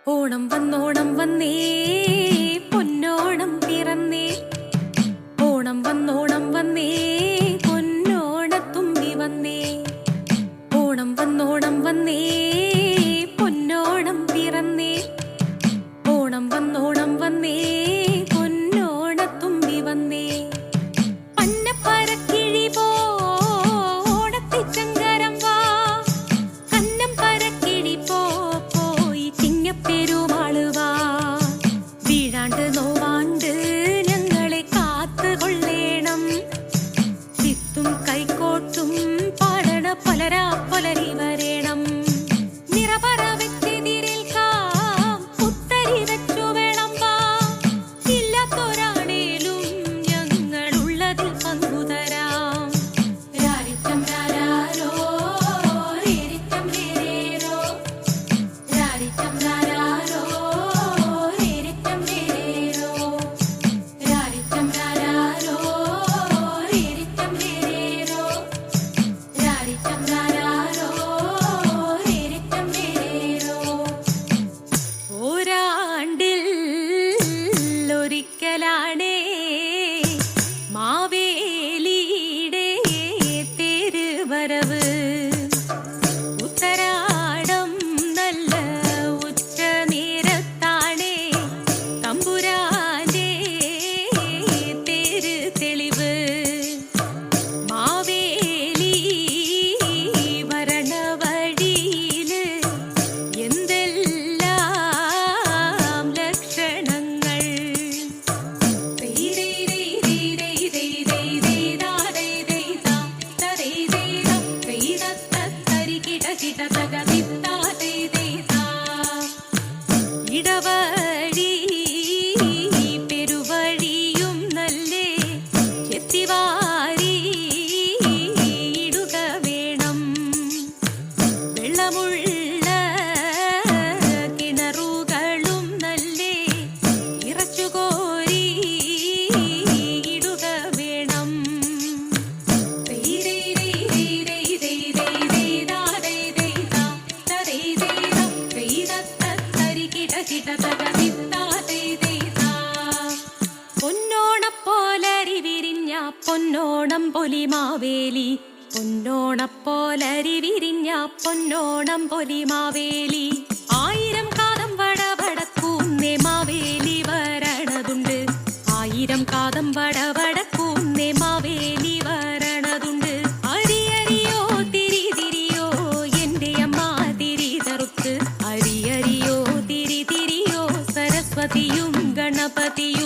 ഓണം വന്നോണം വന്നേ പൊന്നോണം പിറന്നേ. ഓണം വന്നോണം വന്നേ പൊന്നോണത്തുമ്പി വന്നേ. ഓണം വന്നോണം വന്നേ പൊന്നോണം പിറന്നേ. ഓണം വന്നോണം വന്നേ പൊന്നോണത്തുമ്പി വന്നേ. പന്നപ്പരക്കിഴി പോ ഓണത്തിച്ചങ്കരം വാ. കന്നം പരക്കിഴി പോയി ചിങ്ങപ്പെരുമാള് വാ. വീഴാണ്ട് നോവാണ്ട് ഞങ്ങളെ കാത്തു കൊള്ളേണം. വിത്തും കൈക്കോട്ടും പാടണ പലരാ പുലരി വരേണം. നിറപറ വെച്ചെതിരേൽക്കാം പുത്തരി വെച്ചു വേണം വാ. ഇല്ലാത്തൊരാണേലും ഞങ്ങളുള്ളതിൽ പങ്കുതരാം. രാരിറ്റം രാരാരോ രേരിറ്റം രേരേരോ. രാരിറ്റം രാരാരോ രേരിറ്റം രേരേരോ. രാരിറ്റം രാരാരോ രേരിറ്റം രേരേരോ. രാരിറ്റം രാരാരോ രേരിറ്റം രേരേരോ. ഒരാണ്ടിൽ ഒരിക്കലാണേ മാവേലിയുടെ തേരുവരവ്. ഉത്തരാടം നല്ല ഉച്ച നേരത്താണേ തമ്പുരാന്റെ തേര് തെളിവ്. മാവേലി വരണ വഴിയില് എന്തെല്ലാം ലക്ഷണങ്ങൾ. ഇടവഴി പെരുവഴിയും നല്ലേ ചെത്തിവാരി ഇടുക വേണം. വെള്ളമുള്ള കിണറുകളും നല്ലേ ഇറച്ചുകോരി ഇടുക വേണം. പൊന്നോണപ്പോലരി വിരിഞ്ഞ പൊന്നോണം പൊലിമാവേലി. പൊന്നോണപ്പോലരി വിരിഞ്ഞ പൊന്നോണം പൊലിമാവേലി. 1000 കാതം വടവടക്കൂന്നേ മാവേലി വരണതുണ്ട്. 1000 കാതം വടവടക്കൂന്നേ മാവേലി വരണതുണ്ട്. അരിയരിയോ തിരി തിരിയോ എന്റെ അമ്മ തിരി തറുത്ത്. അരിയരിയോ തിരി തിരിയോ സരസ്വതിയും ഗണപതിയും